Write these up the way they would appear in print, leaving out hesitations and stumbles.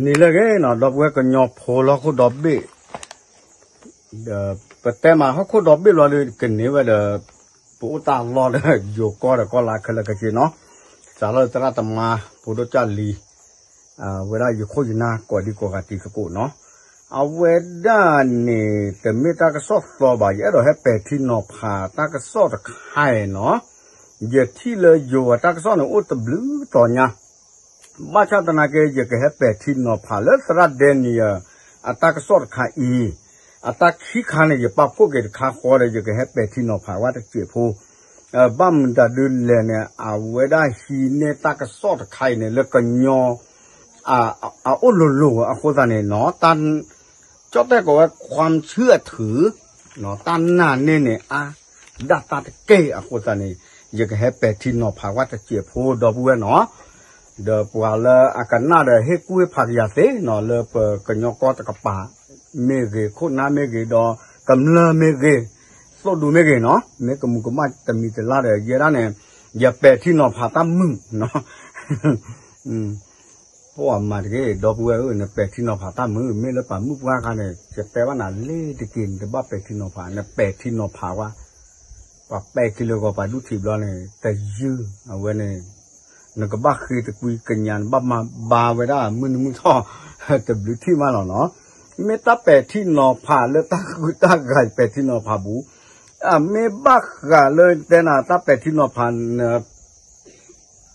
นี่เลยไงเนาะดอกเวก็ยอพอแล้วก็ดอกเบี้ยแต่มาเขาก็ดอกเบี้ยเราเลยกันนี่ว่าปูตาลอเลยอยู่ก็ลาขึ้นแล้วก็จีเนาะจากเราจะรัตมาปูดจารีเวลาอยู่คุยน่าก็ดีกว่าที่สกุลเนาะเอาเวลานี่แต่ไม่ตากระสอบตัวบ่ายเราให้เป็ดที่นอผ่าตากระสอบไข่เนาะเยอะที่เลยอยู่ตากระสอบเนี่ยอุตบลูตัวเนี่ยบ้าชาตินาเกยจะให้เป็ดที่นอผ่าแล้วสระเดนีตากระสอบไข่ตาขี้ขาเนี่ยจะปะพวกเกดขาคอเลยจะให้เป็ดที่นอผ่าว่าจะเจ็บผู้บ้ามันจะดูแลเนี่ยเอาเวลาฮีเนี่ยตากระสอบไข่เนี่ยแล้วก็ยออุลุลุโคตรเนี่ยเนาะตันจอดได้ก็ว่าความเชื่อถือเนาะตันหน้าเนี่ยดัตตาเกะโคตรเนี่ยอยากให้เป็ดที่นอภาวะจะเจ็บโพดอบัวเนาะเดอปัวละอาการหน้าเดให้กุ้ยผักยาเสเนาะเลยเปิดกระยอกตะกป่าเมเกโคน้าเมเกดอกำลังเมเกโซดูเมเกเนาะเมกมุกมาจะมีแต่ละเดเยอะเนี่ยอย่าเป็ดที่นอภาตามึงเนาะเพราะว่ามาที่ดอกบัวเนี่ยเป็ดที่นอผาตามือไม่แล้วป่ามุกว่ากันเนี่ยจะแปลว่าน่ะเล่ตะกินแต่บ้าเป็ดที่นอผาเนี่ยเป็ดที่นอผาว่าป่าเป็ดกิโลก็ป่าดูทีบล้อเนี่ยแต่ยื้อเอาไว้เนี่ยนั่นก็บ้าคือตะกุยกันยันบ้ามาบาไว้ได้มึงท่อแต่ดูที่มาหรอเนาะไม่ตาเป็ดที่นอผาแล้วตากุยตาไก่เป็ดที่นอผาบูไม่บ้ากันเลยแต่น่ะตาเป็ดที่นอผาเนี่ย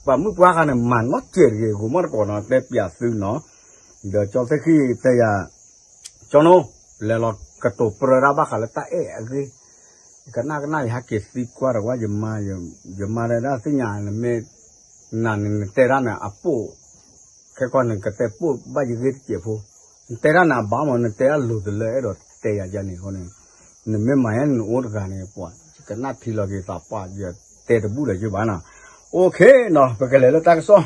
ป่ามุกว่ากันเนี่ยมันว่าเจ๋งเลยกูมันก่อนเนาะแต่ปีซื้อเนาะเดี๋ยวจอมสักทีแต่ยาจอโน่แล้วเรากระตุกประราบกันแล้วตาคือกันน่าอยากเก็บสิกว่าหรือว่าอย่ามาได้นะสิ่งอย่างนั้นไม่นานแต่ละน่ะปูแค่ก่อนหนึ่งก็แต่ปูบ้าจะเกิดเจ็บผู้แต่ละน่ะบ้ามันแต่ละหลุดเลยรถแต่ยาจานี่คนนึงนี่ไม่หมายถึงโอ้ตกันเนี่ยปวดกันน่าที่เราเกี่ยวกับปวดจะแต่ตะบูเลยจีบ้านะโอเคเนาะไปกันเลยแล้วตากซ้อ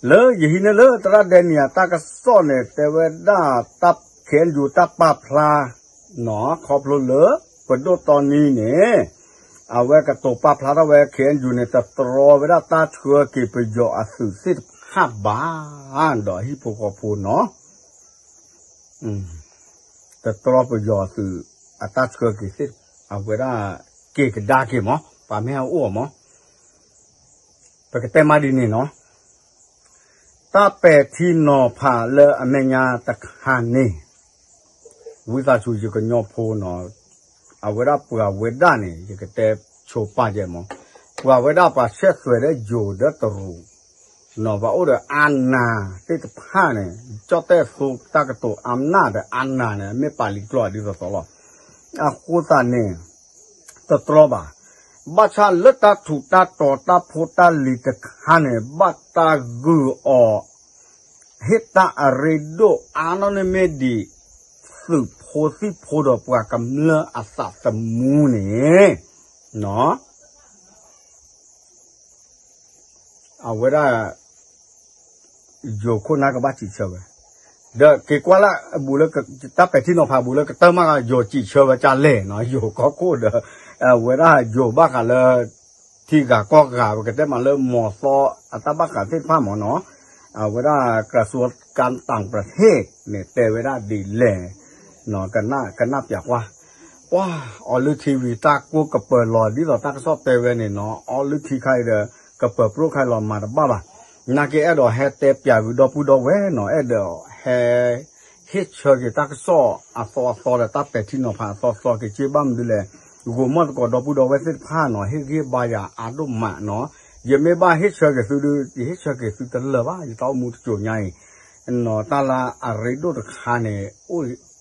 เลยยินเลยตราเดนียตากซ้อเนี่ยแต่ว่าด้าตับเขียนอยู่ตับปาพลาเนาะขอบเลยเปิดดูตอนนี้เนี่ยเอาไว้กระตุกปาพลาเอาไว้เขียนอยู่ในตะตรอเวลาตาเชื่อกี่ประโยชน์สื่อสิบห้าบาทดอกฮิปโปคอพูเนาะตะตรอประโยชน์สื่อตาเชื่อกี่สิบเอาไว้ได้เกี่ยกดากี่มั้งป่าไม่เอาอ้วมั้งไปก็แต่มาดีนี่เนาะตาเป็ดที่นอผ่าเลอเมญาตะคานนี่วิชาชูจิก็ยอโพเนาะเอาเวลาปัวเวด้านี่จิก็แต่โชป้าเจมั้งปัวเวด้าปัาเช็ดสวยได้อยู่เด็ดตรูเนาะว่าโอ้เดอันนาที่ตะผ้าเนี่ยเจ้าแต่สุตากระตุอำนาจแต่อันนาเนี่ยไม่ปาลิกลอดีต่อหรอกคู่ตาเนี่ยตะตรอบะบัชาลตาถูตาต่อตาโพตาลิตะขันเนี่ยบัตากูอเฮตาอะไรดูอานนเมดีสืบโพสิโพดปากำเนื้ออาสาสมูเนี่ยเนาะเอาไว้ได้โยคนนักบ้าจิตเชวเด็กเกี่ยวละบุรุษตาเป็ดที่นอพาบุรุษก็เติมมาโยจิตเชวจะเล่เนาะโยก็โคตรเวลาโยบ้ากันเลยที่กะก็กะก็ได้มาเริ่มหมอซออัตบ้ากันที่ผ้าหมอเนาะเวลากระทรวงการต่างประเทศเนี่ยแต่เวลาดีแหล่เนาะกันน่าอยากว่าออลือทีวีตากูกับเปิดหลอดที่เราตากชอบเตเวเนี่ยเนาะออลือทีใครเด้อกับเปิดโปรใครหลอดมาบ้านาเกอดอแฮเตปยาวิดอปูดอเวเนาะเดอแฮเฮ็ดเชอร์ตากซอซอแล้วตาเป็ดที่นอพาซอเกจิบัมดูแลกูมันก็ดอปูดอเวสิผ้าเนาะเฮ็ดบายาอาดุมะเนาะยังไม่บ้าเฮ็ดเชอร์เกสุดูเฮ็ดเชอร์เกสุตะละบ้าอยู่ต้ามูจุใหญ่เนาะตาลาอะไรดูตะคาเนี่ยโ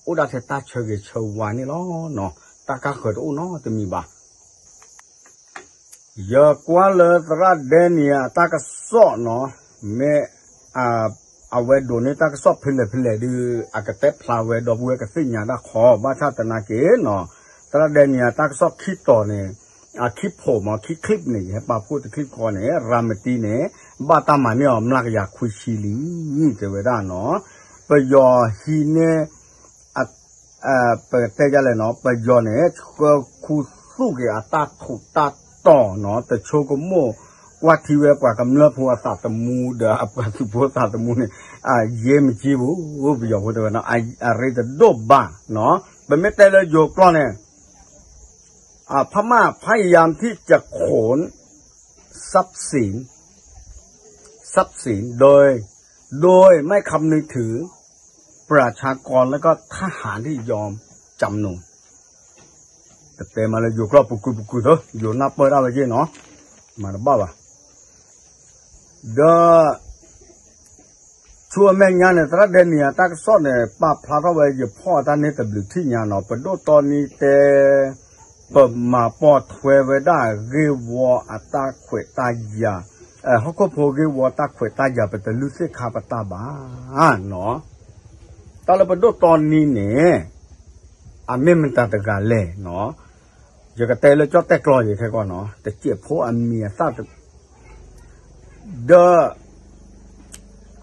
อ้ดาเทตาเชอร์เกเชวานี่เนาะตากาเขิดโอ้เนาะจะมีบ้ายากว่าเลยตราเดนียตากสอเนาะเมเอาไว้ดูนี่ตากสอเพลดูอากาเตพลาเวดอบัวกับสิ่งอย่างนั้นขอบ้าชาตินาเกเนาะตราเดนียตากสอคิดต่อเนี่ยคลิปผมคิดคลิปนี่ให้ป้าพูดคลิปก่อนเนี่ยรามตีเนี่ยบ้าตามันเนี่ยมันลักอยากคุยชิลีนี่จะเวลาเนาะไปยอฮีเนี่ยเปิดเตจเลยเนาะไปยอเนี่ยก็คุยสู้กับตาถูกตาต่อเนาะแต่โชกุโม กว่าที่เวกว่ากำเนิดผัวศาสตร์มูเดออับกับสุผัวศาสตร์มูเนี่ยเยี่ยมจีบุวุบยอบุตรเนาะอะไรจะโดบ้าเนาะเป็นไม่แต่ละโยกล้อเนี่ยพม่าพยายามที่จะขนทรัพย์สินโดยไม่คำนึงถึงประชากรแล้วก็ทหารที่ยอมจำนนแต่มาเลยอยู่กรอบปุกุเถอะอยู่นับเปิดอะไรเนาะมาแล้วบ้าเดอชัวแม่งานเนี่ยตระเดนเนี่ยตักซ้อนเนี่ยป้าพลาดเอาไว้อยู่พ่อตอนนี้แต่บลิที่งานเนาะเป็นโดตอนนี้แต่เปิดมาปอดถวยไว้ได้เรียกว่าอัตราขวดตายาเขาก็พอเรียกว่าตาขวดตายาเป็นแต่ลุเสคาปตาบ้าเนาะตอนเราเป็นโดตอนนี้เนี่ยไม่มันต่างกันเลยเนาะจะกระเตะเลยจอดแต่กลอยอยู่แค่ก่อนเนาะแต่เจ็บเพราะเมียทราบเดอ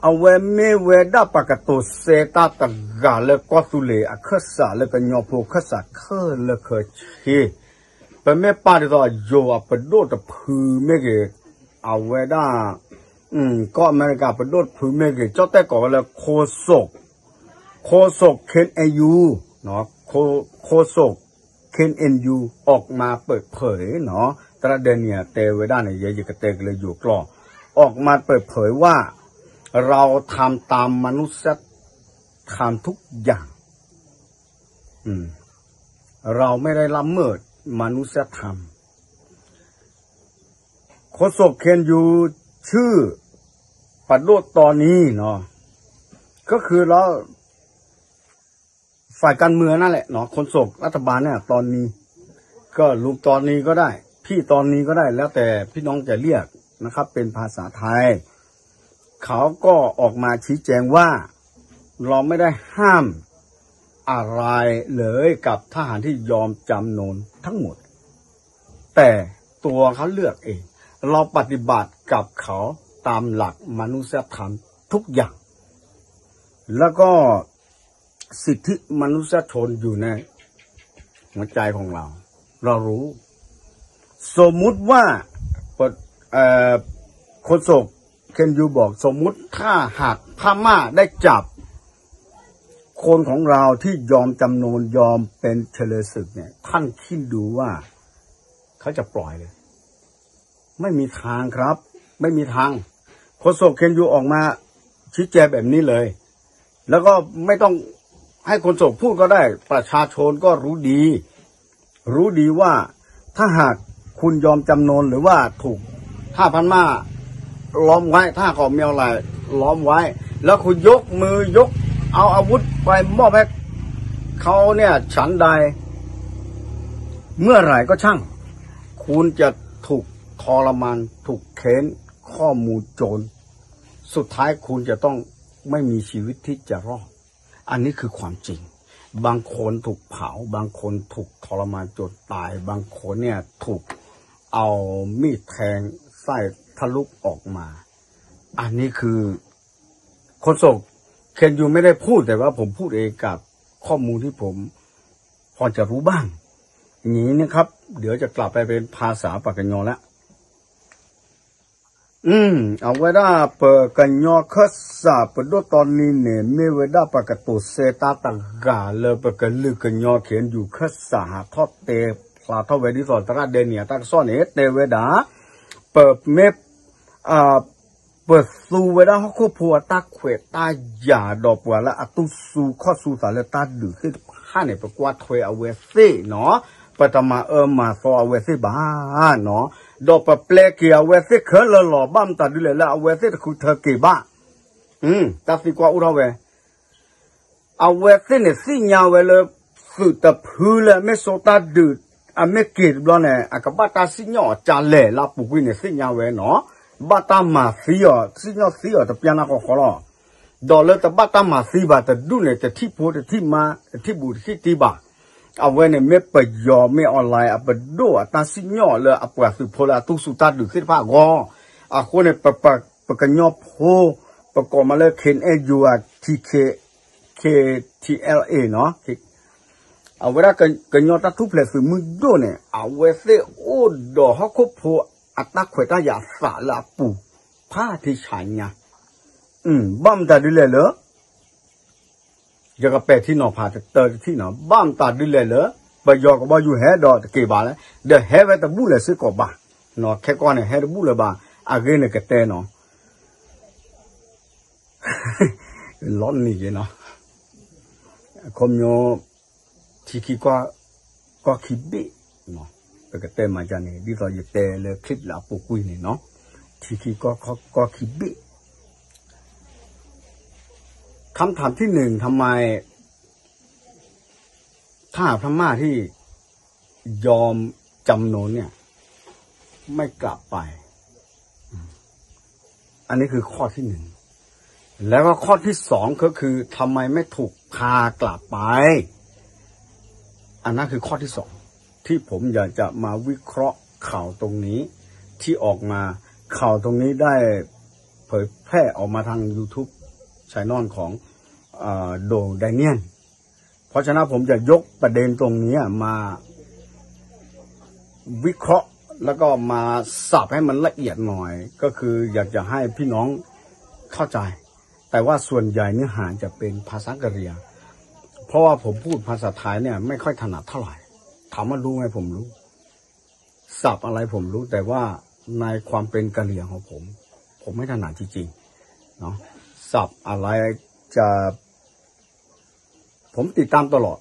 เอาไว้ไม่เวด้าปากตัวเซตาตะกาเลยก็สุเลอขึ้นสาเลยก็ยอมพูขึ้นสาขึ้นเลยเคยชีเป็นไม่ป้าที่ตัวโยเป็นโดดพื้นไม่เกี่ยเอาไว้ด้าก็อเมริกาเป็นโดดพื้นไม่เกี่ยจอดแต่ก่อนเลยโคศกเคนเอยูเนาะโคศกเคนเอ็นยูออกมาเปิดเผยเนาะตระเดนเนี่ยเตไว้ด้านไหนเยอะๆก็เตกันเลยอยู่กล้อออกมาเปิดเผยว่าเราทำตามมนุษยธรรมทุกอย่างเราไม่ได้ละเมิดมนุษยธรรมโฆษกเคนยูชื่อปัดโดดตอนนี้เนาะก็คือเราฝ่ายการเมืองนั่นแหละเนาะโฆษกรัฐบาลเนี่ยตอนนี้ก็ลุงตอนนี้ก็ได้พี่ตอนนี้ก็ได้แล้วแต่พี่น้องจะเรียกนะครับเป็นภาษาไทยเขาก็ออกมาชี้แจงว่าเราไม่ได้ห้ามอะไรเลยกับทหารที่ยอมจำนนทั้งหมดแต่ตัวเขาเลือกเองเราปฏิบัติกับเขาตามหลักมนุษยธรรมทุกอย่างแล้วก็สิทธิมนุษยชนอยู่ในหัวใจของเรารู้สมมุติว่าโฆษกเคนยูบอกสมมุติถ้าหากพม่าได้จับคนของเราที่ยอมจำนนยอมเป็นเฉลยศึกเนี่ยท่านคิดดูว่าเขาจะปล่อยเลยไม่มีทางครับไม่มีทางโฆษกเคนยูออกมาชี้แจงแบบนี้เลยแล้วก็ไม่ต้องให้คนโศกพูดก็ได้ประชาชนก็รู้ดีว่าถ้าหากคุณยอมจำนนหรือว่าถูกถ้าพม่าล้อมไว้ถ้าเขามีอะไรล้อมไว้แล้วคุณยกมือยกเอาอาวุธไปมอบให้เขาเนี่ยฉันใดเมื่อไหร่ก็ช่างคุณจะถูกทรมานถูกเค้นข้อมูลโจรสุดท้ายคุณจะต้องไม่มีชีวิตที่จะรอดอันนี้คือความจริงบางคนถูกเผาบางคนถูกทรมานจนตายบางคนเนี่ยถูกเอามีดแทงไส้ทะลุออกมาอันนี้คือโฆษกเคนยูไม่ได้พูดแต่ว่าผมพูดเองกับข้อมูลที่ผมพอจะรู้บ้างอย่างนี้นะครับเดี๋ยวจะกลับไปเป็นภาษาปากกยอแล้วเอาไว้ได้เปิดกันยอคัสสาเปิดด้วยตอนนี้เนี่ยไม่ไว้ได้ปากกตัวเซตาตังกาเลยเปิดกันลึกกันยอเขียนอยู่คัสสาทอดเตะพลาทอดไว้ที่สอนตระเดนเนี่ยตักซ่อนเตะไว้ได้เปิดเมฟเปิดสูไว้ได้เขาควบผัวตาเขวตาหยาดอกบัวและตุสูข้อสูสารตาดื้อขึ้นข้าเนี่ยประกวดถวยเอาไว้สิเนาะปัตมามาซอเอาไว้สิบ้าเนาะดอกเปลเกี่ยวเอาไว้สิเขินเลยหล่อบ้ามตัดดิเลยแล้วเอาไว้สิคือเธอกี่บ้าตัดสิกว่าอุราเวเอาไว้สิเนี่ยสิยาวไว้เลยคือแต่พื้นเลยไม่โซตาดื้อไม่เกิดแล้วเนี่ยกับบ้าตาสิญอจ่าเล่ลาปุกวิเนี่ยสิยาวไว้เนาะบ้าตามาสิญอแต่เปียนาขอละดอกเลยแต่บ้าตามาสิบ้าแต่ดูเนี่ยแต่ที่พูดที่มาที่บูที่ตีบ้าเอาไว้เนี่ยไม่ไปยอมไม่ออนไลน์เอาไปดูตาสิญอเลยเอาไปสุพลาตุสุตาดื้อขึ้นผ้ากอคนเนี่ยปะกันยอโพประกอบมาเลยเคนยูทีเคทีเอลเอเนาะเอาไว้ได้กันยอตาทุกเพลสมือดูเนี่ยเอาไว้เสียโอ้ดอกเขาคุบโพ อัตตาขวยตาอยาสาลาปูผ้าที่ฉายเนี่ยบ้ามตาดิเลยเหรอจะก็เป็ดที่นอพาจะเตอที่นอบ้ามตาดิเลยเหรอไปยอก็บ่อยู่แฮดอตะเกบาเลยเดี๋ยวแฮไว้ตะบูเลยซื้อกอบานอแค่ก้อนเนี่ยแฮตะบูเลยบาอาเกเนี่ยก็เตนอร้อนนี่เนาะคมโยที่คิดก็คิดบิเนาะแต่ก็เตมาจานี่ดีต่ออยู่เตเลยคลิปละปุกุยนี่เนาะที่คิดก็คิดบิคำถามที่หนึ่งทำไมถ้าพม่าที่ยอมจำนนเนี่ยไม่กลับไปอันนี้คือข้อที่หนึ่งแล้วก็ข้อที่สองก็คือทำไมไม่ถูกพากลับไปอันนั้นคือข้อที่สองที่ผมอยากจะมาวิเคราะห์ข่าวตรงนี้ที่ออกมาข่าวตรงนี้ได้เผยแพร่ออกมาทาง YouTube ชายนอนของโดไดเนียนเพราะฉะนั้นผมจะยกประเด็นตรงนี้มาวิเคราะห์แล้วก็มาสับให้มันละเอียดหน่อยก็คืออยากจะให้พี่น้องเข้าใจแต่ว่าส่วนใหญ่เนื้อหาจะเป็นภาษากะเหรี่ยงเพราะว่าผมพูดภาษาไทยเนี่ยไม่ค่อยถนัดเท่าไหร่ถามว่ารู้ไหมผมรู้ศัพท์อะไรผมรู้แต่ว่าในความเป็นกะเหรี่ยงของผมไม่ถนัดจริงๆเนาะศัพท์อะไรจะผมติดตามตลอด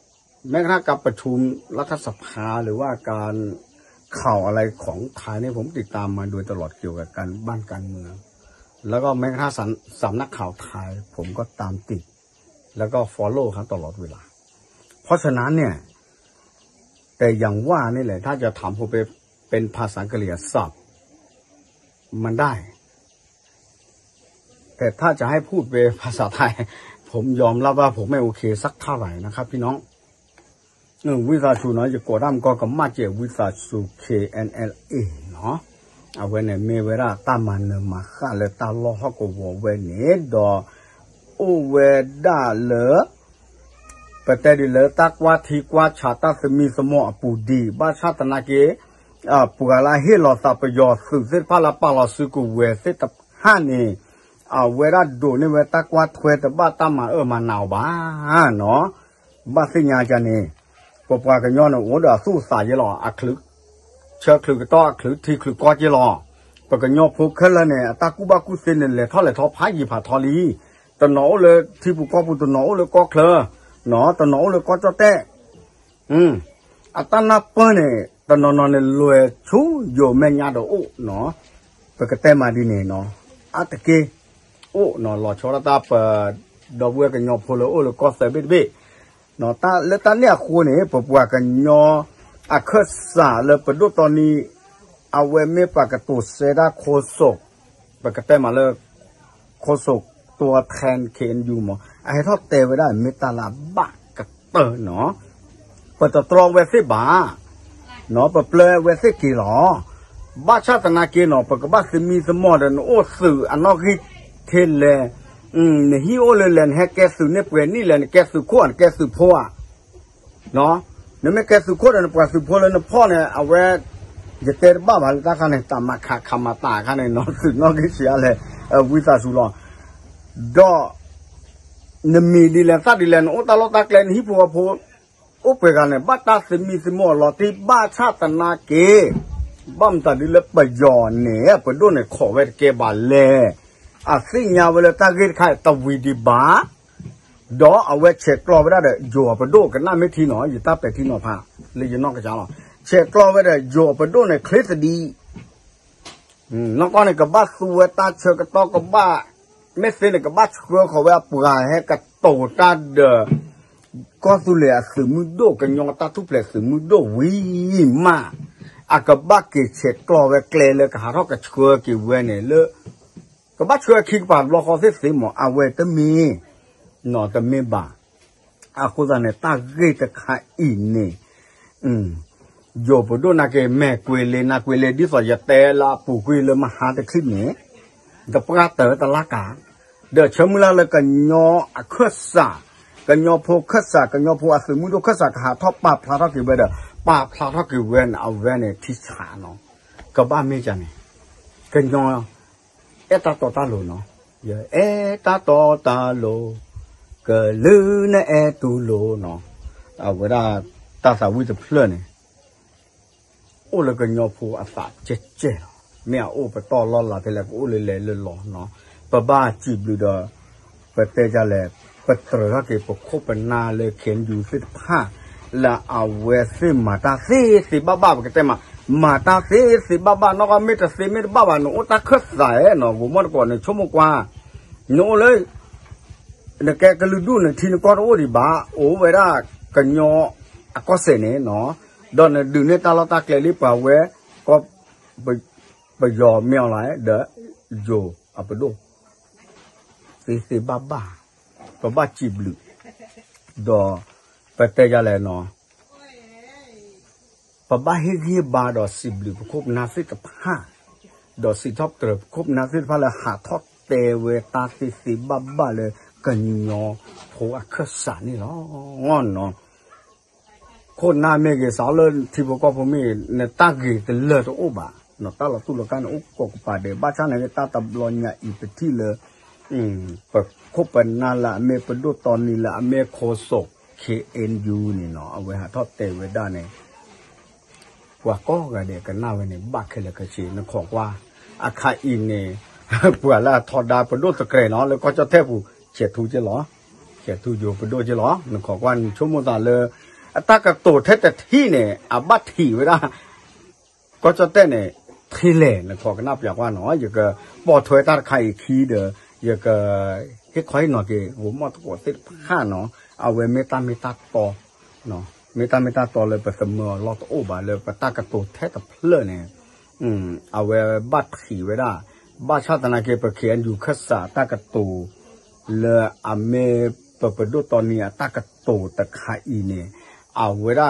แม้กระทั่งการประชุมรัฐสภาหรือว่าการข่าวอะไรของไทยเนี่ยผมติดตามมาโดยตลอดเกี่ยวกับการบ้านการเมืองแล้วก็แม้กระทั่งสำนักข่าวไทยผมก็ตามติดแล้วก็ follow ครับตลอดเวลาเพราะฉะนั้นเนี่ยแต่อย่างว่านี่แหละถ้าจะถามผมเป็นภาษากะเหรี่ยงศัพท์มันได้แต่ถ้าจะให้พูดเป็นภาษาไทยผมยอมรับว่าผมไม่โอเคสักเท่าไหร่นะครับพี่น้องวิชาชูน้อยจะกดดันก็กำมาเจวิชาชู KNLA เนาะเอาไว้เนี่ยเมื่อเวลาตามันเนี่ยมาข้าเลยตาล้อเขาก็ว่าเว้เนี่ยดอโอเวด้าเลยประเทศดีเลยตักว่าที่กว่าชาติสมีสมอปูดีบ้าชาตินาเกปูกาลาเฮลอตาปยอสุเสพาลาปาลาสุกุเวเสตฮานี่เวลาดูนี่เวตักว่าถวยแต่บ้าตามามาหนาวบ้าเนาะบ้าสิญญาจันนี่ปปว่ากันย้อนโอ้เดี๋ยวสู้สายยี่หล่ออักลึกเชื่อคลึกก็คลึกที่คลึกก็ยี่หล่อปกันย้อนพูดขึ้นแล้วเนี่ยตากูบ้ากูเส้นเนี่ยเท่าไหร่ทอพายยี่ผ่าทอลีตะหนอเลยที่ปุกก็ปุตะหนอเลยก็เคลอหนอตะหนอเลยก็เจ้าเต้อัตนาเปิ้ลเนี่ยตะหนอเนี่ยรวยชูโยแม่ญาติโอ้หนอปกติมาดีเนี่ยเนาะอัตเกโอ้หนอหล่อชอตาเปิดดอกบัวกันย้อนพูดเลยโอ้เลยก็เสบ็ดเบ้เนาะตาแล้วตาเนี่ยคู่เนี่ยปปว่ากันย้อนอักษรเลยประดูตอนนี้เอาไว้ไม่ปากตัวเสดาโคศกปกติมาเลยโคศกตัวแทนเคนอยู่หมอไอ้ทอดเตะไว้ได้เมตาลาบักกะเตอเนาะเปิดตรองเวสิบาเนาะเปิดเปลือยเวสิกี่หรอบ้าชาตินาเกเนาะเปิดกับบ้าสมีสมอเดนโอสื่ออันนอกฮิเทเลเนี่ยฮิโอเลนให้แกสื่อเนี่ยเปลี่ยนนี่เลยแกสื่อขวานแกสื่อพัวเนาะเนี่ยไม่แกสื่อขวานเนี่ยปลาสื่อพัวเลยเนี่ยพ่อเนี่ยเอาไว้จะเตะบ้าบาลตาข้างในตามาขาคำมาตาข้างในเนาะสื่อนอกฮิเสียเลยวิสาสุลอดอนมีดีแลนซัดดีแลนโอตาลตาแกลนฮิปัวโพโอเปกันเนี่ยบ้าตาสมีสมอลอที่บ้าชาตนาเกบ้ามตาดีเลปยอนเนี่ยเปิดดูเนี่ยขอเวทเกบาเลสิ่งยาวเวลาตาเกิดใครตะวีดีบ้าดอเอาไว้เช็คกรอไว้ได้เด้อโยเปิดดูกันน่าไม่ทีหนออยู่ตาเป็ดทีหนอพาเลยจะนอกกระจายหรอเช็คกรอไว้ได้โยเปิดดูเนี่ยคลิสดีนอกก็เนี่ยกับบ้าสัวตาเชกตอกับบ้าไม่เสียเนี่ยกับบ้าเชื่อเขาว่าปลายให้กับโตตาเด้อก็สุเลียสือมือโดกันยองตาทุบเลยสือมือโดวิมากับบ้าเกเช็คกรอไว้เกลเลยกับหาเขากับเชื่อกี่เวเนี่ยเลยกับบ้าเชื่อคิดป่านรอเขาเสียหมอเอาไว้แต่มีหนอแต่ไม่บ้าคุณจะเนี่ยตาเกตขายอินเนี่ยโยบดูนักแม่กุยเลยนักกุยเลยดิสอยเตลาปูกุยเลยมาหาแต่ขึ้นเนี่ยแต่ปราเตอตะลักาเดี๋ยวเชื่อมือแล้วกันยอขษากันยอโพขษากันยอโพอาศัยมือดูขษาหาทอปลาพลาทอกี่เวเดอปลาพลาทอกี่เวนเอาเวเนี่ยที่ฉาเนาะกับบ้านไม่จันเนี่ย กันยอเอตาต่อตาโลเนาะเอตาต่อตาโลก็ลือเนเอตูโลเนาะเอาเวลาตาสาวิจะเพลินเนี่ยโอ้แล้วก็ยอผู้อาสาเจ๊เมียโอ้ไปต่อรอละแต่ละโอ้เลยหล่อเนาะปะบ้าจีบดูดอไปเตะจะแหลกไปเตะก็เก็บปกคบเป็นนาเลยเขียนอยู่สิผ้าละเอาเวสิมาตาสิบ้าก็เต็มมาตาสิบ้านอกไม่แต่สิไม่บ้าหนูตาขึ้นใส่เนาะผมมันก่อนเนี่ยชั่วโมงกว่าหนูเลยเนี่ยแกก็ลืมดูเนี่ยทีนึงก็โอ้ดิบ้าโอ้เวลากันยอก็เสนเนาะดอนดึงเนี่ยตาเราตาเกลียป่าเวก็ไปยอมเมียอะไรเด้อโยเอาไปดูสิบ้าจีบลือดอไปเตะอะไรเนาะปะบ้าเฮียบาดอสิบลือคบนาซิกับห้าดอสิทอกเตอคบนาซิพาเลยหาทอกเตเวตาสิบ้าเลยกันยอโผอักษรนี่เนาะงอนเนาะคนหน้าเมฆสาวเลยที่บอกว่าผมมีเนี่ยตาเกตเลือดโอ้บ้าเนาะตาเราตุลกันโอ้กกป่าเดบ้าชาในตาตะบลอนเนี่ยอีไปที่เลยปะคบเป็นนาละเมปดูตอนนี้ละเมโคโซKNU นี่เนาะเอาไว้หาทอดเตไว้ได้เนี่ยว่าก็กระเดกันหน้าไว้เนี่ยบักเลยกระชีนั่นของว่าอาคาอินเนี่ยปวดละทอดดาปดูตะเกรเนาะแล้วก็จะเทผู้เฉียดทูเจหรอเฉียดทูอยู่ปดูเจหรอนั่นของว่าชั่วโมงตาเลยตากระโตเทแต่ที่เนี่ยอาบัตถี่ไว้ได้ก็จะเต้เนี่ยที่เล่นั่นของกันนับอย่างว่าเนาะอย่างก็ปอดถอยตาไข่ขี้เด้ออย่างก็เฮ็ดค่อยหน่อยเกผมมอตกดติดข้าเนาะเอาไว้เมตาต่อเนาะเมตาต่อเลยไปเสมอรอตโอบาเลยไปตากระโตแท้ตะเพลเนี่ยเอาไว้บัดขี่ไว้ได้บ้าชาตินาเกปเขียนอยู่ขษาตากระโตเลยอเมเปิดดูตอนนี้ตากระโตตะขาอีเนี่ยเอาไว้ได้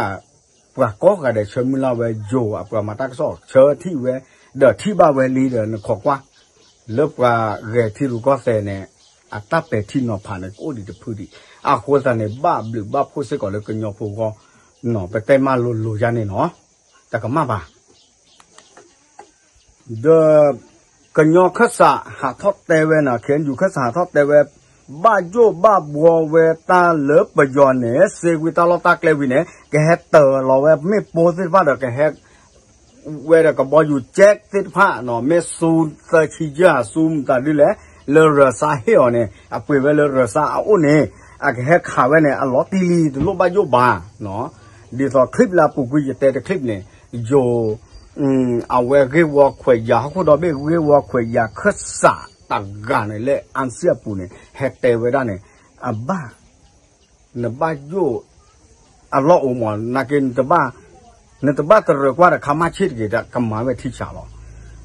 ปะก็กระเดชมือเราไว้โยอ่ะปะมาตากระสอบเชิญที่ไว้เดอที่บ้าไว้ลีเดอขอกว่าเลิกว่าเรที่รู้ก็เสเนี่ยอัตตาเป็ดที่นอผ่านในโอ้ดิจะพูดดิอาโคสันเนี่ยหรือบ้าพูดเสียก่อนเลยก็ยอพูก็หนอไปเต้มาลุยานี่เนาะแต่ก็มาบ่าเดก็ยอขษาหาทอดเตเวน่ะเขียนอยู่ขษาทอดเตเวบ้าโยบ้าบัวเวตาเลิบปยอนเนี่ยเซวิตาลตาเกลวิเนี่ยแกเฮเตอร์เราเวไม่โพสิฟ้าเด็กแกเฮเวเด็กก็บออยู่แจ็คสิฟ้าเนาะไม่ซูนเซชิยาซูมตาดิแหละเลอร์ซาเฮียเนี่ยอ่ะไปเวเลอร์ซาเอาเนี่ยอ่ะแค่ข่าวไว้เนี่ยอ่ะล้อตีลีตัวลูกบ้าโยบ้าเนาะดีต่อคลิปละปุ๊กจะเตะคลิปเนี่ยโยเอาไว้เรียกว่าขวยยาเขาดอกเบี้ยเรียกว่าขวยยาขษาต่างกันเนี่ยแหละอันเสียปูเนี่ยเฮเตไว้ได้เนี่ยอ่ะบ้าเนี่ยบ้าโยอ่ะล้ออมนักกินตะบ้าเนี่ยตะบ้าตะเรียกว่าคำมาชิดกี่จะคำมาไว้ที่ฉาล้อ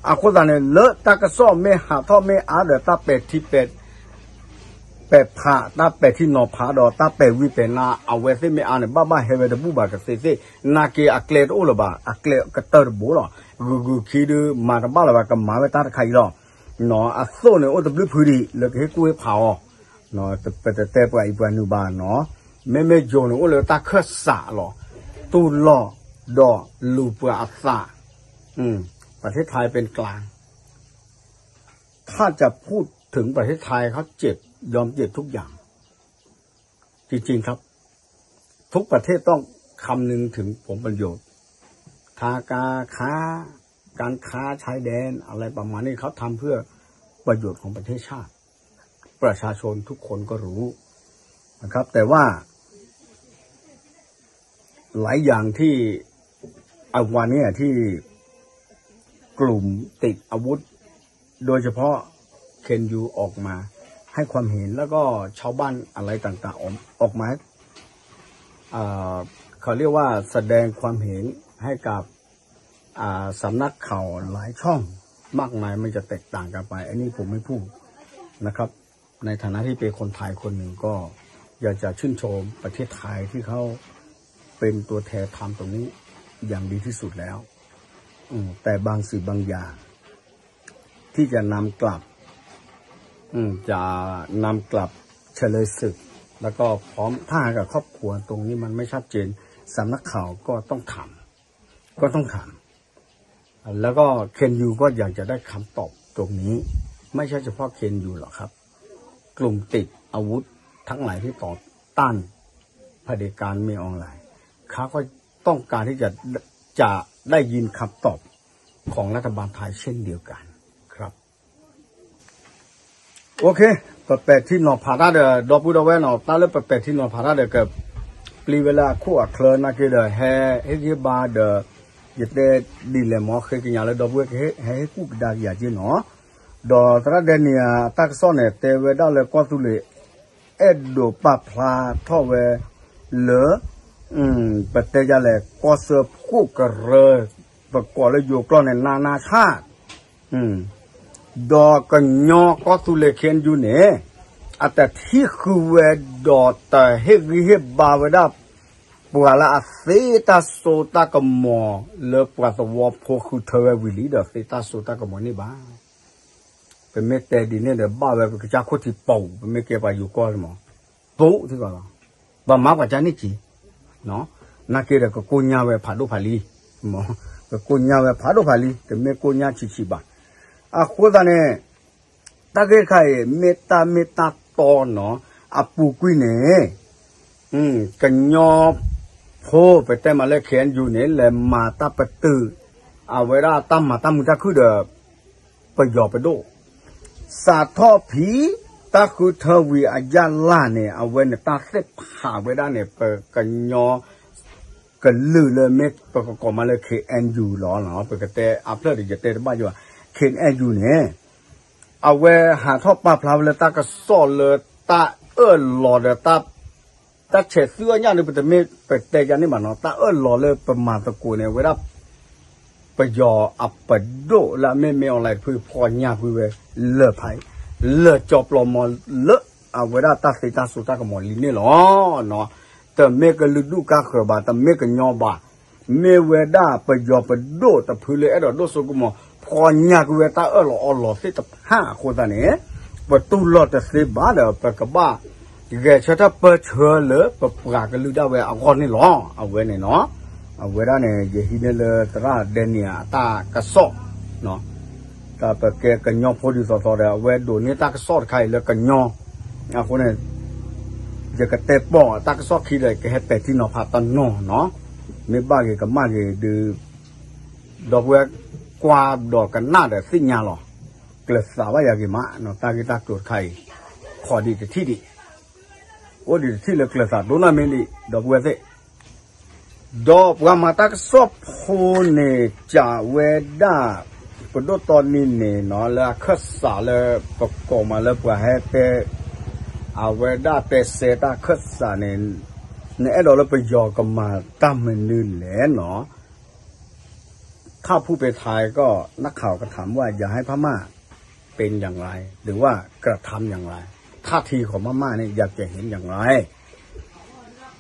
อาคนนั้นเนี่ยเลอะตากระซ้อไม่หาท่อไม่อาเดตาเป็ดที่เป็ดผ่าตาเป็ดที่นอผาดอตาเป็ดวิเป็ดนาเอาไว้ที่ไม่อาเนี่ยบ้าเฮเวดบูบากเซ่นาเกอเกลโอลบาอเกลกเตอร์บูหรอกูคิดมาตบ้าละบากมาไว้ตาใครหรอเนาะอาโซเนี่ยโอ้ตบลูพูดีเลยให้กูให้เผาเนาะแต่ไปอีกวันนึงบ้านเนาะไม่โจเนี่ยโอ้เลยตาเคสาหรอตูหล่อดอลูปอาซาประเทศไทยเป็นกลางถ้าจะพูดถึงประเทศไทยเขาเจ็บยอมเจ็บทุกอย่างจริงๆครับทุกประเทศต้องคำนึงถึงผลประโยชน์การค้าชายแดนอะไรประมาณนี้เขาทำเพื่อประโยชน์ของประเทศชาติประชาชนทุกคนก็รู้นะครับแต่ว่าหลายอย่างที่วันนี้ที่กลุ่มติดอาวุธโดยเฉพาะเคนยูออกมาให้ความเห็นแล้วก็ชาวบ้านอะไรต่างๆออกมาเขาเรียกว่าแสดงความเห็นให้กับสำนักข่าวหลายช่องมากมายไม่จะแตกต่างกันไปอันนี้ผมไม่พูดนะครับในฐานะที่เป็นคนไทยคนหนึ่งก็อยากจะชื่นชมประเทศไทยที่เขาเป็นตัวแทนทำตรงนี้อย่างดีที่สุดแล้วแต่บางสิ่งบางอย่างที่จะนำกลับเฉลยศึกแล้วก็พร้อมถ้ากับครอบครัวตรงนี้มันไม่ชัดเจนสำนักข่าวก็ต้องถาม แล้วก็เคนยูก็อยากจะได้คำตอบตรงนี้ไม่ใช่เฉพาะเคนยูหรอกครับกลุ่มติดอาวุธทั้งหลายที่ต่อต้านเผด็จการเมียออนไลน์เขาก็ต้องการที่จะได้ยินคำตอบของรัฐบาลไทยเช่นเดียวกันครับโอเคแปดที่นอพาราเดดอปูดอเวนอตาเลแปดที่นอพาราเดกับปลีเวลาคู่อัคลนักเดเฮเฮกิบาเดยเตดีเลมอเคกิญาเลดอปูเฮคู่กดายาจีเนาะดอตระเดเนียตักซ้อนเนเตเวดาเลก็ตุเลเอ็ดโดปาพลาท่อเวเลปเตยาเลก็เสือคู่กระเรประกอบเลยอยู่กลอนในนาชาติดอกันยอก็ตุเลเขียนอยู่เนี่ยแต่ที่คือเวดอแต่เฮกิเฮบาเวดาปัวละเซตาโซตากมอเลปัวตวอพคือเทววิลีเดเซตาโซตากมอนี่บ้าเป็นเมตเตดีเนี่ยเดบ้าเวกจากคนที่เป่าเป็นเมเก็บไปอยู่ก่อนมั้งปุ๊ที่ก่อนบ้ามากกว่าจานี่จีเนาะนักเกลือก็กุญญาเวผาดุผาลีมั้งก็กุญญาเวผาดุผาลีแต่เมกุญญาชิบ้าคนตาเนี่ยตาเกใครเมตตาตอนเนาะปูกุยเนี่ยกันยอโพไปแต่มาเล่เขียนอยู่เนี่ยแหละมาตาปตือเวลาตั้มมาตั้มมุจคือเดไปยอไปดูสาทอผีตาคือเทวีอาญาล่าเนี่ยเอาไว้เนี่ยตาเสพหาไว้ได้เนี่ยไปกันยอกันลือเลยเม็ดไปก็มาเลยเคเอ็นยูหรอไปก็แต่อัพเดทจะเตะบ้านอยู่เคนแอยูเนี่ยเอาไว้หาทอปลาพลาวเลยตาก็ซ่อนเลยตาหล่อเลยตาเฉดเสื้อเนี่ยนี่เป็นแต่ไม่เป็นแต่ยันนี่มันเนาะตาหล่อเลยประมาณตะกูเนี่ยเวลาไปยออัปปะโดละไม่อะไรเพื่อพอเนี่ยเพื่อเลิกไผ่เลิกจบลมเลิกเอาเวลาตาสีตาสุตาก็หมดลิ้นนี่หรอเนาะแต่เมก็ลึกดูกาเขบาแต่เมก็ยอบาเมเวดาไปยอไปโดแต่เพื่อเลยโดสุกุมพอเนี่ยกูเวตาหล่อสิแต่5 คนตาเนี่ยประตูหลอดแต่สิบ้าเดี๋ยวไปกับบ้าแกชัดเปิดเชื่อเลยปะปากกันลือได้เวเอาก้อนนี่หรอเอาเวเนี่ยเนาะเอาเวลาเนี่ยจะหินเลยตราเดนียตากระสอบเนาะตาไปแกกันยอพอดีสอเดี๋ยวเวดูนี่ตากระสอบใครเลยกันยอคนเนี่ยจะกระเตะบ่อตากระสอบขี้เลยแกให้เป็ดที่นอพาตันนอเนาะไม่บ้าแกกับมาแกดูดอกเวกว่าดอกกันหน้าแต่สิ่งยาหรอเกลือสาวายากิมะเนาะตากิตาเกิดใครขอดีแต่ที่ดีโอ้ดีที่เลือกเกลือสาวโดนอะไรนี่ดอกเวเซดอกว่ามาตากซอบโพเนจ่าเวด้าปดตอนนี้เนี่ยเนาะแล้วขัดสาเลยประกอบมาแล้วเพื่อให้เตเวด้าเตเซตาขัดสาเนี่ยเราไปยอกันมาตั้มมันนื่นแหละเนาะถ้าผู้ไปทายก็นักข่าวก็ถามว่าอย่าให้พม่าเป็นอย่างไรหรือว่ากระทำอย่างไรท่าทีของพม่าเนี่ยอยากจะเห็นอย่างไร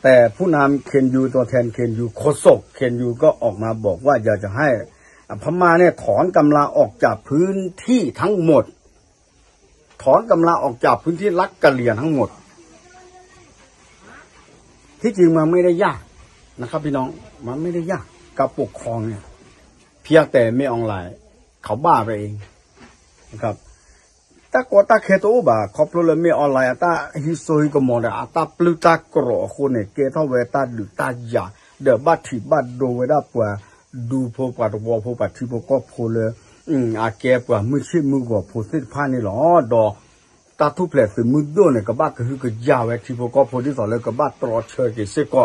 แต่ผู้นำเคนยูตัวแทนเคนยูโคศกเคนยูก็ออกมาบอกว่าอยากจะให้พม่าเนี่ยถอนกำลังออกจากพื้นที่ทั้งหมดถอนกำลังออกจากพื้นที่รักกะเหรี่ยงทั้งหมดที่จริงมันไม่ได้ยากนะครับพี่น้องมันไม่ได้ยากการปกครองเนี่ยเพียงแต่ไม่ออนไลน์เขาบ้าไปเองนะครับตากตาเคโตบ่าครอบครัวเลยไม่ออนไลน์ตาฮิโซฮิกมอดาตาปลุตากรอคนเนี่ยเกทเวตาดุตายาเดบัตถิบัตโดเวดาปัวดูโพปัดวอโพปัดที่โพก็โพเลยอาเกปัวมือชิมือก็โพสิพานี่หรอดอตาทุเพลสมือโดเนี่ยก็บ้าคือก็ยาวเวที่โพก็โพที่สอนเลยก็บ้าตรอเชยกี่สิก็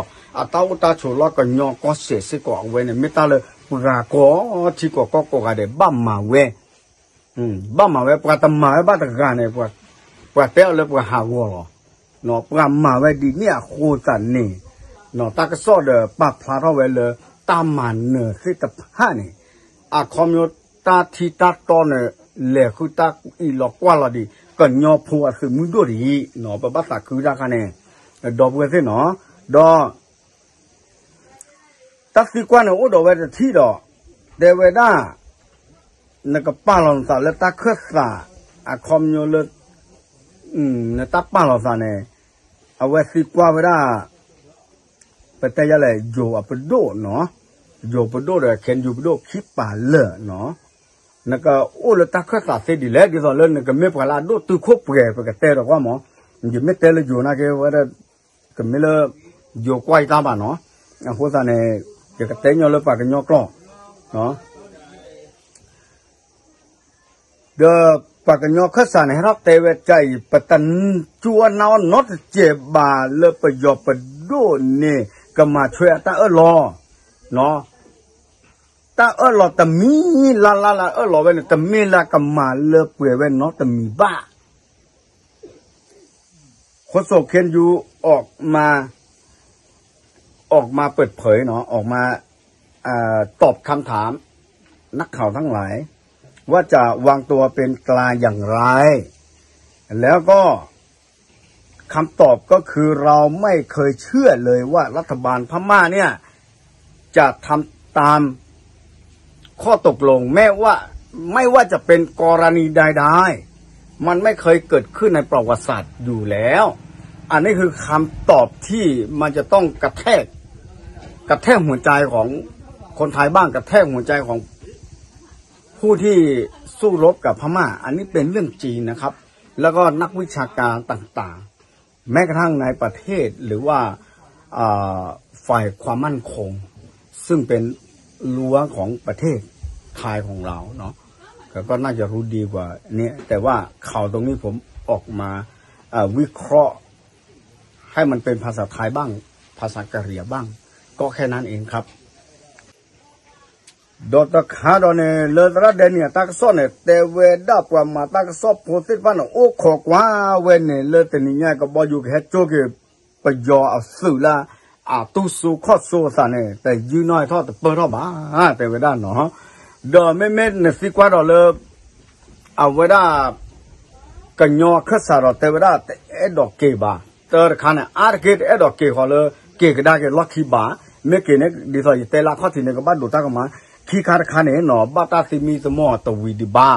ตาอุตาโชลก็ยอก็เสียสิก็เอาไว้เนี่ยไม่ตาเลยปรากฏที่ก็กันเดบ้ามาเวบ้ามาเวปกติมาเวบ้าตะการเนี่ยปกติเลยปกติหาวอเนาะปกติมาเวดีเนี่ยโคตันนี่เนาะตากระสอดปะพลาเท่าเวเลยตามมันเนอสิตะผ้านี่คอมโยตาทีตาตอนเนี่ยเหลือคือตาอีหลอกกว่าละดีก็ยอพัวคือมือดูดีเนาะภาษาคือได้กันเนี่ยดอกเวสิเนาะดอตักสิกว่าเนี่ยโอ้ดอกเวที่ดอกเดเวด้านักป้าหลอนสาเลตาเคสาคอมโยเลเนี่ยตาป้าหลอนสาเนี่ยเอาไว้สิกว่าเวด้าไปแต่ยาเลยโยอัปโดเนาะ อยู่ปดูเลยเข็นอยู่ปดูคิดป่าเล่เนาะนั่นก็โอ้แล้วตาข้าตาเสียดีแล้วดีต่อเลยนั่นก็ไม่พอละดูตัวควบเปลี่ยนไปกับเตะหรอกว่าหมอยังไม่เตะเลยอยู่นะแกว่าก็ไม่เลยอยู่ใกล้ตาบ้านเนาะอย่างพวกนั้นเนี่ยจะเตะยอเลยปากกันยอกล้อเนาะเดี๋ยวปากกันยอข้าสารให้รับเตะเวใจปตันจวนนอนนอตเจ็บบาเลยไปยอไปดูเนี่ยก็มาช่วยตารอเนาะตารอแต่มีลารอเว้นแต่มีลาก็มาเลือเปื่อยเว้นเนาะแต่มีบ้าคนโศกเขียนอยู่ออกมาเปิดเผยเนาะออกมาตอบคำถามนักข่าวทั้งหลายว่าจะวางตัวเป็นกลางอย่างไรแล้วก็คำตอบก็คือเราไม่เคยเชื่อเลยว่ารัฐบาลพม่าเนี่ยจะทำตามข้อตกลงไม่ว่าจะเป็นกรณีใดๆมันไม่เคยเกิดขึ้นในประวัติศาสตร์อยู่แล้วอันนี้คือคำตอบที่มันจะต้องกระแทกหัวใจของคนไทยบ้างกระแทกหัวใจของผู้ที่สู้รบกับพม่าอันนี้เป็นเรื่องจริงนะครับแล้วก็นักวิชาการต่างๆแม้กระทั่งในประเทศหรือว่าฝ่ายความมั่นคงซึ่งเป็นรั้วของประเทศไทยของเราเนาะก็น่าจะรู้ดีกว่านี้แต่ว่าข่าวตรงนี้ผมออกมาวิเคราะห์ให้มันเป็นภาษาไทยบ้างภาษากะเหรี่ยบ้างก็แค่นั้นเองครับดอตคาดเนี่ยเลตระเดเนี่ยตักซ้อนเนี่ยแต่เวดับกว่ามาตักซ้อโพสิฟันโอ้ขอกว่าเวเนี่ยเลตนี่เนี่ยก็บอกอยู่แค่โจกไปยอเอาสื่อละตุสุข้อโซสันเนี่ยแต่ยืนน้อยทอดแต่เปิดทอดบ้าแต่เวด้าเนาะเดอไม่เนี่ยสิกว่าดอเลยเอาเวด้ากันยอขึ้นสารแต่เวด้าแต่ดอกเก็บบ้าเตอร์ขันเนี่ยอาร์เกตดอกเก็บเขาเลยเก็บก็ได้เก็บล็อกขี้บ้าไม่เก็บเนี่ยดีต่อแต่ละข้อที่เนี่ยก็บ้านดูตากันมาขี้คาร์ขันเนี่ยเนาะบ้าตาสิมีสมอตัววีดีบ้า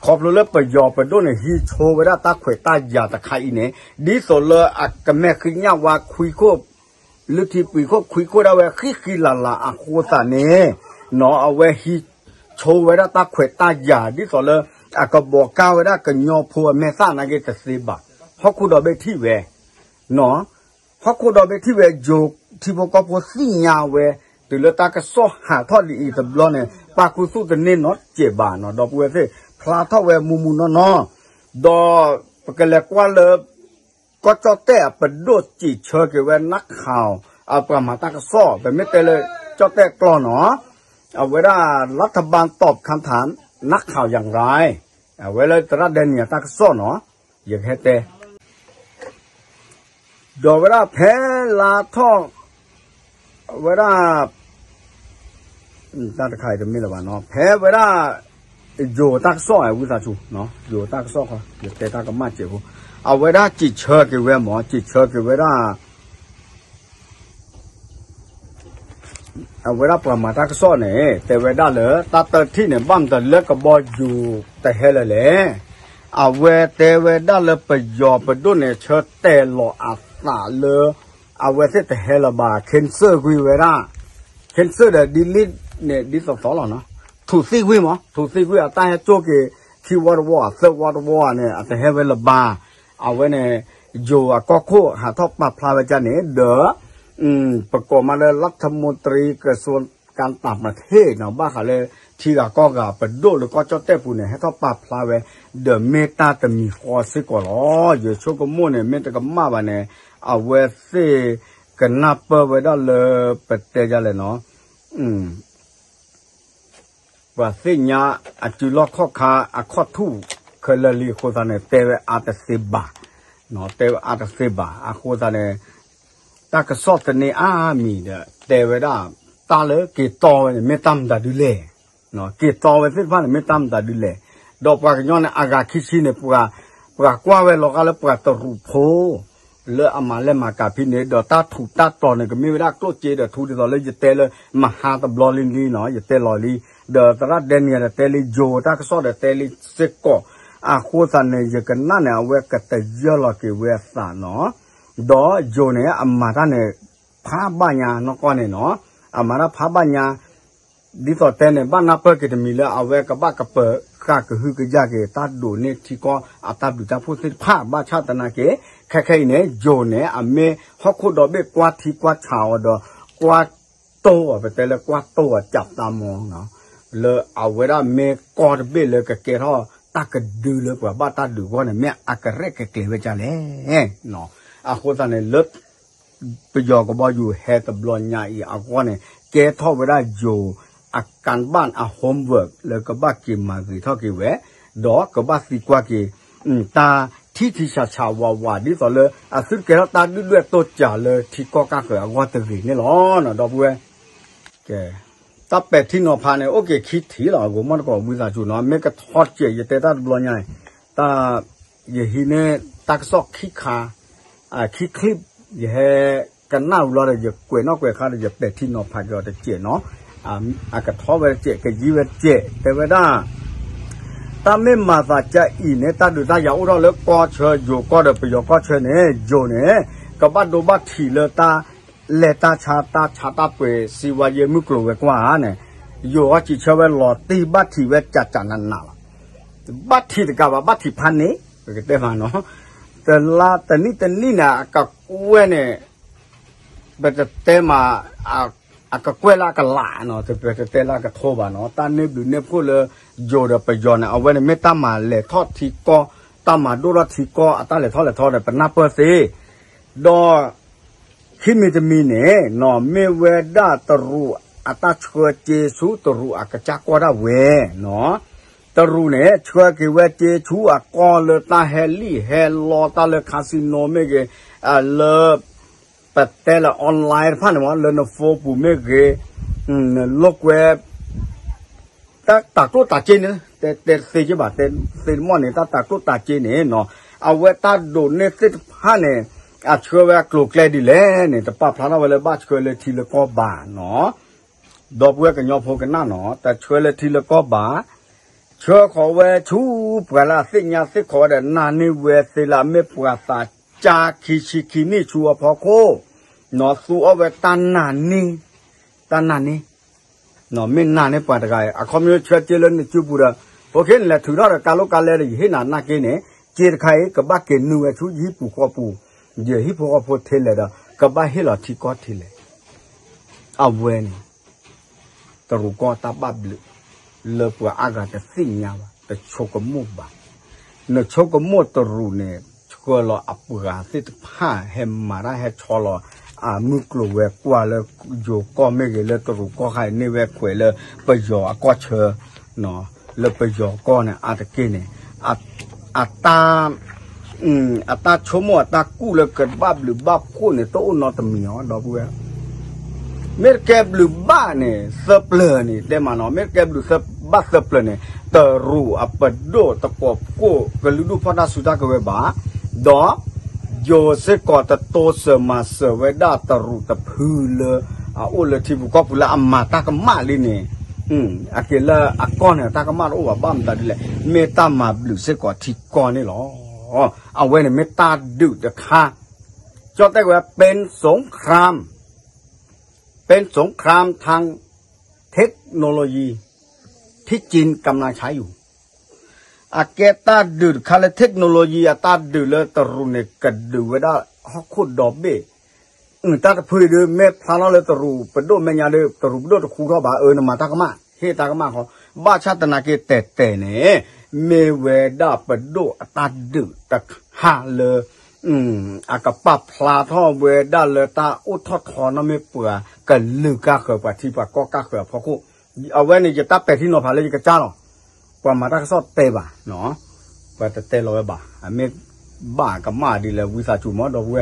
ขอบเลยไปยอไปด้วยเนี่ยฮีโชเวด้าตาเขวตายาตะไคร้เนี่ยดีส่วนเลยอักกับแม่คือเนี่ยว่าคุยควบหรือที่ปีควบคุยควบเอาไว้ขี้ลาอักโคตาเนี่ยเนาะเอาไว้ฮีโชเวด้าตาเขวตายาดีส่วนเลยอักก็บอกก้าวเวด้ากันยอพัวแม่ซ่านาเกตสีบะเพราะคุณดอกเบี้ยที่เวเนาะเพราะคุณดอกเบี้ยที่เวโยกที่พวกก็พอสิ่งยาวเวตือเลตากระซ้อหาทอดอีตบล้อเนี่ยปากุสุตเนนเนาะเจ็บบาเนาะดอกเวเซ่พลาทอเวมุเนาะดอปกเลกว่าเลยก็จะแต่เป็นโดดจีเชอเกเวนักข่าวเอาประมาตากระซ้อแบบไม่เตเลยเจ้าแต่กลอเนาะเอาเวลารัฐบาลตอบคำถามนักข่าวอย่างไรเอาเวลาตระเดนเนี่ยตากระซ้อเนาะอย่างแค่แต่ดอเวลาแพ้ลาท่อเวลาตาตะไคร้จะมีหรือเปล่าเนาะแพ้เวลาโยตักซ้อไอ้วุ้าชูเนาะโยตักซ้อเขาเดี๋ยวแต่ตากมาเจ็บเอาเวลาจิตเชิดกี่เวหมอจิตเชิดกี่เวลาเอาเวลาประมาณตักซ้อเนี่ยแต่เวลาเหลือตาเตอที่เนี่ยบ้ามแต่เลือกกับบออยู่แต่เฮลเลยเอาเวแต่เวลาเหลือไปยอไปดูเนี่ยเชิดแต่หล่ออัตาเลยเอาไว้เสร็จแต่เฮลบาเคนเซอร์กุยเวลาเคนเซอร์เดดิลิทเนี่ยดิสอหรอเนาะถูกซีกุยมั้งถูกซีกุยอ่ะแต่ให้โจกคีย์วอร์ดว่าเซอร์วอร์ดว่าเนี่ยแต่เฮเวลบาเอาไว้เนี่ยโยก็โคหาทอปมาพลาเวจาเนี่ยเด้อประกอบมาเลยรัฐมนตรีกระทรวงการต่างประเทศเนาะบ้าเขาเลยที่ก็เป็นโดหรือก็เจ้าเต้ปูเนี่ยให้ทอปมาพลาเวเดอเมตาแต่มีฟอร์ซิก่อนอ๋ออยู่ช่วงก็มั่วเนี่ยเมตาก็มาบ้านเนี่ยเอาไว้เสกันนับเปิดไว้ได้เลยเปิดเตะจะเลยเนาะว่าสิ่งนี้อาจจะล็อกข้อขาข้อทู่เคยเลยลีโคตรเนี่ยเตะอาจจะเสียบาเนาะเตะอาจจะเสียบาโคตรเนี่ยตากระสอบเนี่ยมีเด้อเตะไว้ได้ตาเลยกี่ต่อเนี่ยไม่ตั้มแต่ดูเลยเนาะกี่ต่อไว้สิ่งพันไม่ตั้มแต่ดูเลยดอกปากย้อนเนี่ยอากาศคิดชีเนี่ยปลากว่าไว้หลอกอะไรปลาตรูโพเลืออามาเล่มากาพินเนี่ยเดี๋ยวตาถูกตาต่อเนี่ยก็มีเวลาโคตรเจเดี๋ยวถูกเดี๋ยวเลยจะเตะเลยมาหาตบลอลินนี่เนาะจะเตะลอยลีเดี๋ยวตาเดนเนี่ยเตะลิโจตาก็สอดเตะลิเซโกโคสันเนี่ยจะกันนั่นเนี่ยเวกเตะเยอะเลยกี่เวสานเนาะดอโจเนี่ยอามาท่านเนี่ยพาบ้านยาเนาะก่อนเนี่ยเนาะอามาท่านพาบ้านยา ดีต่อแต่เนี่ยบ้านนับเปิดก็จะมีแล้วเอาไว้กับบ้านกับเปิดข้าก็คือกระยาเกตัดดูเนี่ยที่ก็อาตาดูจะพูดสิผ้าบ้าชาตินาเกแค่เนี่ยโยเนี่ยอเมฮอกคุดอกเบกวาดที่กวาดชาวดอกวาดโตไปแต่ละกวาดโตจับตามองเนาะเลยเอาไว้ได้เมกอดเบเลยกับเกท่อตากระดือเลยกว่าบ้าตาดูก็เนี่ยแม่อากระเรกเกลเวจาเลยเนาะอาคนตาเนี่ยเลิศไปยอก็บอกอยู่แฮตบลอนใหญ่อาก็เนี่ยเกท่อไว้ได้โยอาการบ้านอาโฮมเวิร์กแล้วก็บ้ากิมมาคือท่อกี่แหวดอกก็บ้าสิกว่ากี่ตาที่ชาวาดิต่อเลยสุดเกล้าตาด้วยตัวจ่าเลยที่ก็กล้าเกิดว่าตัวสิ่งนี่หรอเนาะดอกบัวแกตาเป็ดที่นอพาเนี่ยโอเคคิดถีหรอกูมันก็วิจารณ์จุเนาะไม่ก็ทอดเจี๋ยแต่ตาบล้อใหญ่ตาอย่างนี้เนี่ยตากซอกขี้ขาขี้คลิปอย่างกันหน้าเราเลยจะกวยนอกกวยขาเลยจะเป็ดที่นอพาเราจะเจี๋ยเนาะก็ท้อไว้เจี๋ยก็ยีไว้เจี๋ยแต่เวลาตาไม่มาตาจะอีเนี่ยตาดูตาอยากอุดรแล้วก็เชยอยู่ก็เดี๋ยวไปอยู่ก็เชยเนี่ยอยู่เนี่ยก็บ้านดูบ้านที่เลยตาเลตาชาตาเปสิวายมุกลัวกว่าเนี่ยอยู่ก็จีเชยไว้หลอดตีบ้านที่ไว้จัดนั่นน่ะบ้านที่กับบ้านที่พันนี้ก็เต็มมาเนาะแต่นี่นะก็เว้เนี่ยเป็นเต็มมาก็กล้วยละก็หลาเนาะแต่เป็นเตละก็โทบาเนาะตาเนบดูเนบพูดเลยโยเดไปยอนเอาไว้ในเมตามาเลทอดที่ก็ตามาดูรทีก็ตาเลทอดเนี่ยเป็นนับเปอร์ซีดอคิมิจะมีเนี่ยเนาะเมเวดาตรูตาชัวเจสูตรูกระจักว่าได้เวเนาะตรูเนี่ยชัวกิเวเจชูก็เลยตาเฮลี่เฮลอตาเลคาสิโนเมเกเลแต่ละออนไลน์พันว่าเลยนะโฟปูเมเกโลกเว็บตักตัวตัดจีนเนี่ยแต่เสียบาแต่เสียมอเนี่ยตักตัวตัดจีนเนี่ยเนาะเอาไว้ตัดโดนเนี่ยสิพันเนี่ยเชื่อว่ากลุ่มแกลดีเลยเนี่ยแต่ป้าพลาดเอาไว้เลยบ้าเชื่อเลยทีละก็บาเนาะดอกเว็บกันยอมพอกันหน้าเนาะแต่เชื่อเลยทีละก็บาเชื่อขอเวชูเวลาสิ่งยาสิ่งขอเดินนานนี่เวสิลาไม่ปวดตาจากคินี่ชัวพอโคเนาะสู้เอาไว้ตันนานนี่เนาะไม่นานนี่ปวดกายคอมมิวนิสต์เจริญในจุบุระโอเคเลยถือว่าการโลกาเลย์เห็นนาเกเนี่ยเจอใครกับบ้าเกนูชูยิปุขปูเดี๋ยวฮิปุขปูเทเลดกับบ้าเฮลที่ก็เทเลเอาเวนตรุกอตาบับลืเลปัวอากาศสิ่งยาวแต่โชกมุบะเนโชกมุตรูเนี่ยชัวร์อับกาสิทผ้าเฮมมาได้ให้ชอลมุกลัวกว่าเลยอยู่ก็ไม่เกลตรุก็ใครนี่เวกขวยเลยไปหยอก็เชอเนาะเลยไปหยอก็เนี่ยอาตะกี้เนี่ยตาชมว่าตากู้เลยเกิดบ้าหรือบ้าคู่เนี่ยโต้นอตมีอ๋อดอกบัวเมื่อแกบหรือบ้าเนี่ยเสพเลยนี่เดี๋ยวมาเนาะเมื่อแกบหรือเสพบ้าเสพเลยเนี่ยตะรูปะโดตะปอบกู้ก็ฤดูพนาสุดาก็เวบ้าดอโยเสกอตะโตเสมาเสเวดาตะรูตะพื้นเลยโอ้เลยที่บุกก็ปุระอามาตากมาลีเนี่ยอาเกลก้อนเนี่ยตากมาโอ้ว่าบ้ามตาดิเลยเมตามาบลูเสกอที่ก้อนนี่หรอเอาไว้ในเมตาดุจะฆ่าจอดได้ว่าเป็นสงครามทางเทคโนโลยีที่จีนกำลังใช้อยู่อาเกตาดูคาเลเทคโนโลยีตาดูเลยตรุเนกดูเวลาฮอกขุดดอกเบี้ยตาพูดดูเมื่อพลานเลยตรูไปดูเมียเลยตรูไปดูตะคูรบ่านมาตากมาเฮตากมาเขาบ้าชาตินาเกแต่เนี่ยเมเวดาไปดูตาดูตะหาเลยอากาปพลาท่อเวดาเลยตาอุทธรณ์ไม่เปื่อกันลึกกะเขยปฏิปก็กะเขยพอคู่เอาไว้ในจะตับไปที่นอพาเลยจะจ้าหรอกว่ามาตากซอดเตะบ่าเนาะว่าแต่เตะลอยบ่าเมบ้ากับมาดีเลยวิสาจุมอดอกเว้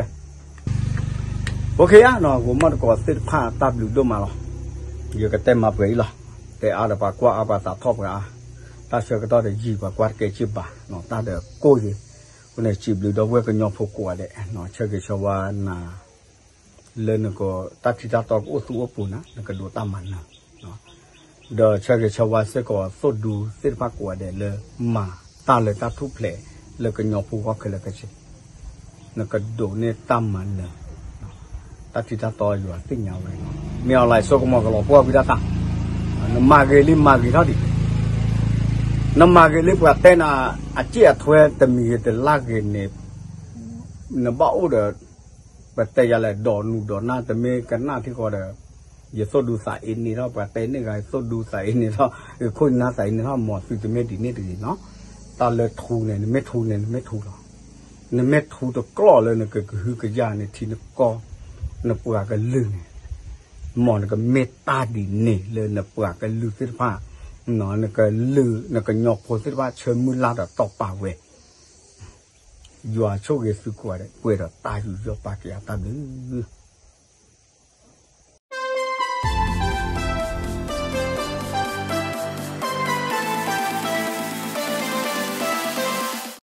โอเคอ่ะเนาะผมมันก็ติดผ้าตับหลุดด้วยมาหรอเยอะก็เต็มมาเปย์หรอแต่อาเดปากว่าอาปาตาทบกันตาเชื่อก็ต้องได้จีบกว่าเกจิบะเนาะตาเดโก้ยีคนไหนจีบหรือดอกเว้ก็ยอมพกว่าเด้เนาะเชื่อก็ชาวนาเล่นก็ตัดที่ตาตอกอุตุอุปุนะแล้วก็ดูตามันนะเนาะเดอเชื่อก็ชาวเสก็สดดูเส้นพักว่าเด้เลยมาตาเลยตาทุบเพลแล้วก็ยอมพกว่าคือแล้วก็ใช่แล้วก็ดูเนี่ยตามันเลยตัดที่ตาต่ออยู่สิ่งยาวเลยมีอะไรโซกมอกระหล่อพวกวิดาตา มาเกลิมากีเท่าดิน้ำมาเกลิปว่าแต่น่ะอาเจียถวยแต่มีแต่ลากเกเนี่ยน้ำบ้าอุดแต่แต่ยาเลยดอนูดอหน้าแต่เมกันหน้าที่ก็เด้อย่าโซดูสายอินนี่เท่าแต่นี่ไงโซดูสายอินนี่เท่าคนน่าสายนี่เท่าหมดคือจะไม่ดีนี่ดีเนาะตอนเลยทูเนี่ยไม่ทูเนี่ยไม่ทูหรอกเนี่ยไม่ทูตัวกล้อเลยเนี่ยก็คือกระยาเนี่ยทีนึกก็เนี่ยปวดกันลื่นหมอนก็เมตตาดีนี่เลยเนี่ยปวดกันลื่นเสื้อผ้าหนอนเนี่ยก็ลื่นเนี่ยก็หยอกโพสิว่าเชิญมือลาดตอกป่าเวอยู่อาโชคเยสุกว่าเลยป่วยตายอยู่ยอปากยาตาดื้อ